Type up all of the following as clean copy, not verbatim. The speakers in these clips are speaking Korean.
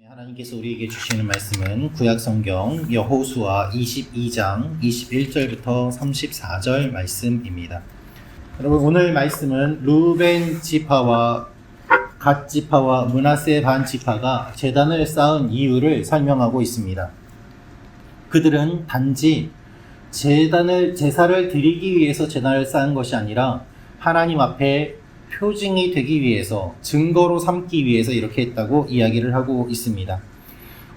하나님께서 우리에게 주시는 말씀은 구약성경 여호수아 22장 21절부터 34절 말씀입니다. 여러분, 오늘 말씀은 루벤 지파와 갓 지파와 므낫세 반 지파가 제단을 쌓은 이유를 설명하고 있습니다. 그들은 단지 제사를 드리기 위해서 제단을 쌓은 것이 아니라 하나님 앞에 표징이 되기 위해서, 증거로 삼기 위해서 이렇게 했다고 이야기를 하고 있습니다.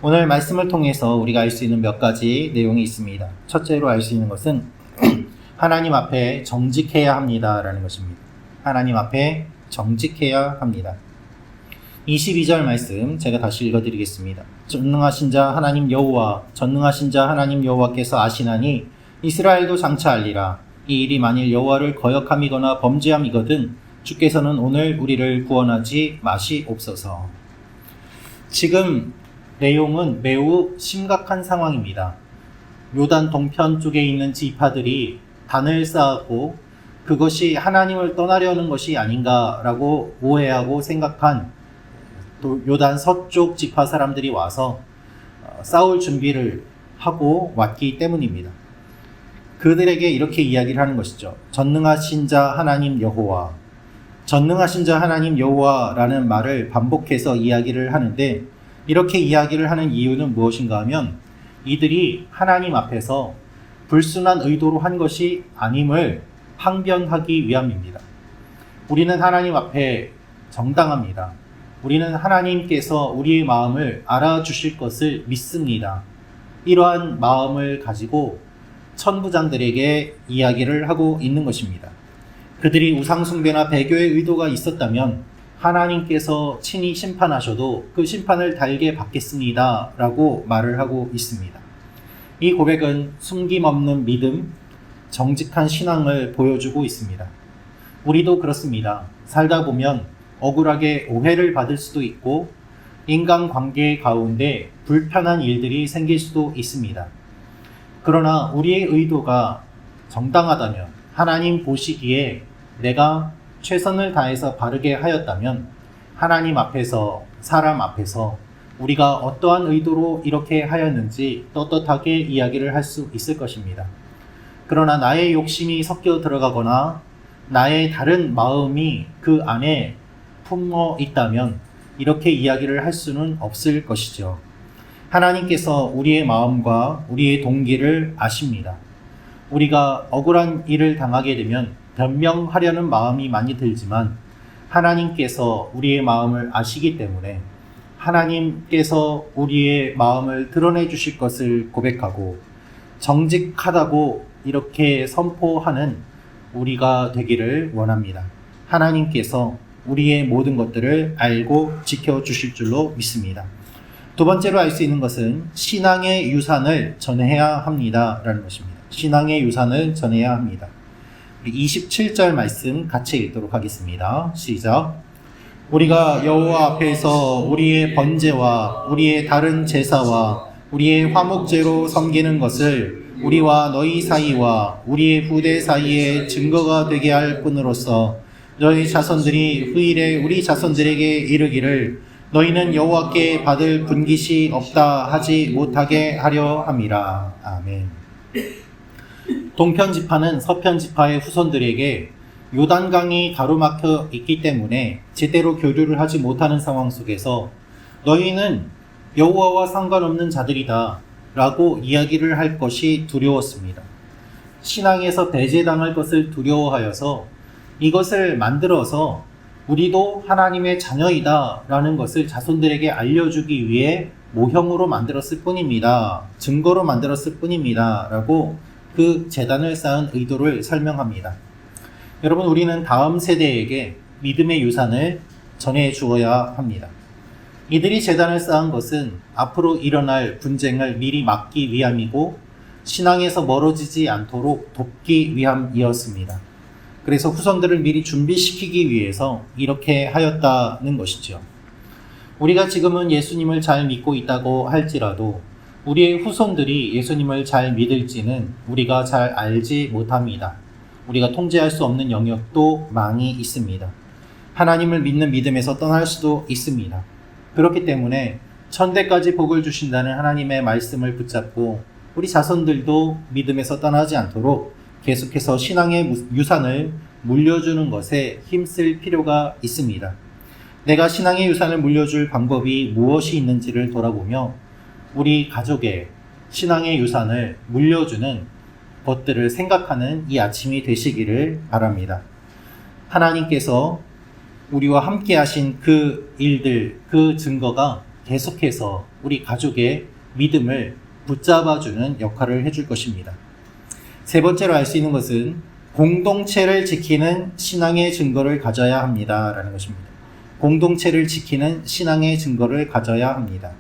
오늘 말씀을 통해서 우리가 알 수 있는 몇 가지 내용이 있습니다. 첫째로 알 수 있는 것은 하나님 앞에 정직해야 합니다라는 것입니다. 하나님 앞에 정직해야 합니다. 22절 말씀 제가 다시 읽어드리겠습니다. 전능하신 자 하나님 여호와께서 아시나니 이스라엘도 장차 알리라. 이 일이 만일 여호와를 거역함이거나 범죄함이거든 주께서는 오늘 우리를 구원하지 마시옵소서. 지금 내용은 매우 심각한 상황입니다. 요단 동편 쪽에 있는 지파들이 단을 쌓았고 그것이 하나님을 떠나려는 것이 아닌가라고 오해하고 생각한 또 요단 서쪽 지파 사람들이 와서 싸울 준비를 하고 왔기 때문입니다. 그들에게 이렇게 이야기를 하는 것이죠. 전능하신 자 하나님 여호와라는 말을 반복해서 이야기를 하는데, 이렇게 이야기를 하는 이유는 무엇인가 하면 이들이 하나님 앞에서 불순한 의도로 한 것이 아님을 항변하기 위함입니다. 우리는 하나님 앞에 정당합니다. 우리는 하나님께서 우리의 마음을 알아주실 것을 믿습니다. 이러한 마음을 가지고 천부장들에게 이야기를 하고 있는 것입니다. 그들이 우상숭배나 배교의 의도가 있었다면 하나님께서 친히 심판하셔도 그 심판을 달게 받겠습니다 라고 말을 하고 있습니다. 이 고백은 숨김없는 믿음, 정직한 신앙을 보여주고 있습니다. 우리도 그렇습니다. 살다 보면 억울하게 오해를 받을 수도 있고 인간관계 가운데 불편한 일들이 생길 수도 있습니다. 그러나 우리의 의도가 정당하다면, 하나님 보시기에 내가 최선을 다해서 바르게 하였다면 하나님 앞에서, 사람 앞에서 우리가 어떠한 의도로 이렇게 하였는지 떳떳하게 이야기를 할 수 있을 것입니다. 그러나 나의 욕심이 섞여 들어가거나 나의 다른 마음이 그 안에 품어 있다면 이렇게 이야기를 할 수는 없을 것이죠. 하나님께서 우리의 마음과 우리의 동기를 아십니다. 우리가 억울한 일을 당하게 되면 변명하려는 마음이 많이 들지만 하나님께서 우리의 마음을 아시기 때문에 하나님께서 우리의 마음을 드러내 주실 것을 고백하고 정직하다고 이렇게 선포하는 우리가 되기를 원합니다. 하나님께서 우리의 모든 것들을 알고 지켜주실 줄로 믿습니다. 두 번째로 알 수 있는 것은 신앙의 유산을 전해야 합니다라는 것입니다. 신앙의 유산을 전해야 합니다. 27절 말씀 같이 읽도록 하겠습니다. 시작. 우리가 여호와 앞에서 우리의 번제와 우리의 다른 제사와 우리의 화목제로 섬기는 것을 우리와 너희 사이와 우리의 후대 사이에 증거가 되게 할 뿐으로써 너희 자손들이 후일에 우리 자손들에게 이르기를 너희는 여호와께 받을 분깃이 없다 하지 못하게 하려 함이라. 아멘. 동편 지파는 서편 지파의 후손들에게 요단강이 가로막혀 있기 때문에 제대로 교류를 하지 못하는 상황 속에서 너희는 여호와와 상관없는 자들이다 라고 이야기를 할 것이 두려웠습니다. 신앙에서 배제당할 것을 두려워하여서 이것을 만들어서 우리도 하나님의 자녀이다 라는 것을 자손들에게 알려주기 위해 모형으로 만들었을 뿐입니다. 증거로 만들었을 뿐입니다 라고 그 제단을 쌓은 의도를 설명합니다. 여러분, 우리는 다음 세대에게 믿음의 유산을 전해 주어야 합니다. 이들이 제단을 쌓은 것은 앞으로 일어날 분쟁을 미리 막기 위함이고 신앙에서 멀어지지 않도록 돕기 위함이었습니다. 그래서 후손들을 미리 준비시키기 위해서 이렇게 하였다는 것이죠. 우리가 지금은 예수님을 잘 믿고 있다고 할지라도 우리의 후손들이 예수님을 잘 믿을지는 우리가 잘 알지 못합니다. 우리가 통제할 수 없는 영역도 많이 있습니다. 하나님을 믿는 믿음에서 떠날 수도 있습니다. 그렇기 때문에 천대까지 복을 주신다는 하나님의 말씀을 붙잡고 우리 자손들도 믿음에서 떠나지 않도록 계속해서 신앙의 유산을 물려주는 것에 힘쓸 필요가 있습니다. 내가 신앙의 유산을 물려줄 방법이 무엇이 있는지를 돌아보며 우리 가족의 신앙의 유산을 물려주는 것들을 생각하는 이 아침이 되시기를 바랍니다. 하나님께서 우리와 함께 하신 그 일들, 그 증거가 계속해서 우리 가족의 믿음을 붙잡아주는 역할을 해줄 것입니다. 세 번째로 알 수 있는 것은 공동체를 지키는 신앙의 증거를 가져야 합니다. 라는 것입니다. 공동체를 지키는 신앙의 증거를 가져야 합니다.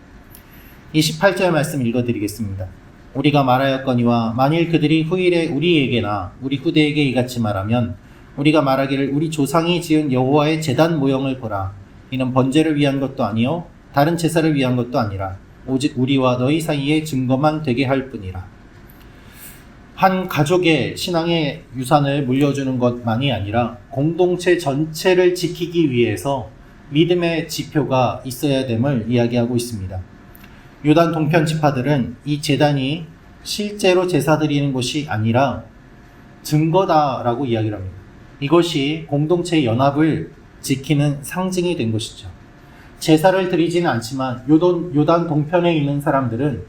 28절 말씀 읽어드리겠습니다. 우리가 말하였거니와 만일 그들이 후일에 우리에게나 우리 후대에게 이같이 말하면 우리가 말하기를 우리 조상이 지은 여호와의 제단 모형을 보라. 이는 번제를 위한 것도 아니요 다른 제사를 위한 것도 아니라 오직 우리와 너희 사이에 증거만 되게 할 뿐이라. 한 가족의 신앙의 유산을 물려주는 것만이 아니라 공동체 전체를 지키기 위해서 믿음의 지표가 있어야 됨을 이야기하고 있습니다. 요단 동편 지파들은 이 제단이 실제로 제사 드리는 곳이 아니라 증거다라고 이야기를 합니다. 이것이 공동체의 연합을 지키는 상징이 된 것이죠. 제사를 드리지는 않지만 요단 동편에 있는 사람들은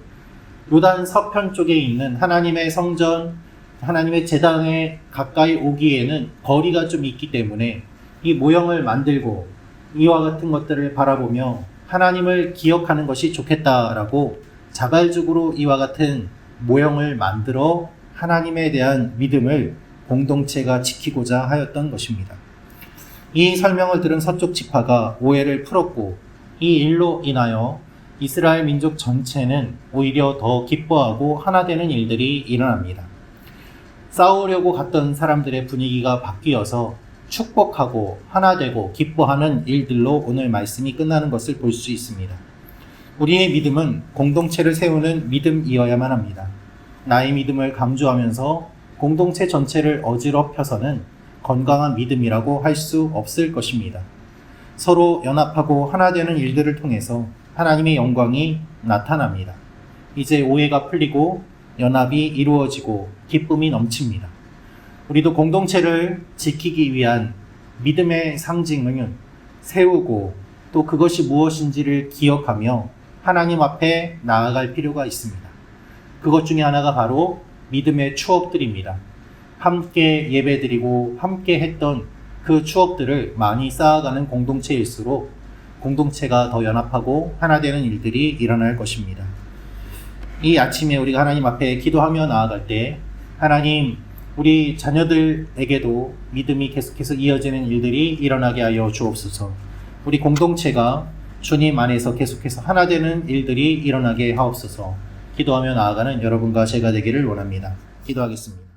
요단 서편 쪽에 있는 하나님의 성전, 하나님의 제단에 가까이 오기에는 거리가 좀 있기 때문에 이 모형을 만들고 이와 같은 것들을 바라보며 하나님을 기억하는 것이 좋겠다라고 자발적으로 이와 같은 모형을 만들어 하나님에 대한 믿음을 공동체가 지키고자 하였던 것입니다. 이 설명을 들은 서쪽 지파가 오해를 풀었고 이 일로 인하여 이스라엘 민족 전체는 오히려 더 기뻐하고 하나 되는 일들이 일어납니다. 싸우려고 갔던 사람들의 분위기가 바뀌어서 축복하고 하나 되고 기뻐하는 일들로 오늘 말씀이 끝나는 것을 볼 수 있습니다. 우리의 믿음은 공동체를 세우는 믿음이어야만 합니다. 나의 믿음을 강조하면서 공동체 전체를 어지럽혀서는 건강한 믿음이라고 할 수 없을 것입니다. 서로 연합하고 하나 되는 일들을 통해서 하나님의 영광이 나타납니다. 이제 오해가 풀리고 연합이 이루어지고 기쁨이 넘칩니다. 우리도 공동체를 지키기 위한 믿음의 상징을 세우고 또 그것이 무엇인지를 기억하며 하나님 앞에 나아갈 필요가 있습니다. 그것 중에 하나가 바로 믿음의 추억들입니다. 함께 예배드리고 함께 했던 그 추억들을 많이 쌓아가는 공동체일수록 공동체가 더 연합하고 하나 되는 일들이 일어날 것입니다. 이 아침에 우리가 하나님 앞에 기도하며 나아갈 때 하나님 우리 자녀들에게도 믿음이 계속해서 이어지는 일들이 일어나게 하여 주옵소서. 우리 공동체가 주님 안에서 계속해서 하나 되는 일들이 일어나게 하옵소서. 기도하며 나아가는 여러분과 제가 되기를 원합니다. 기도하겠습니다.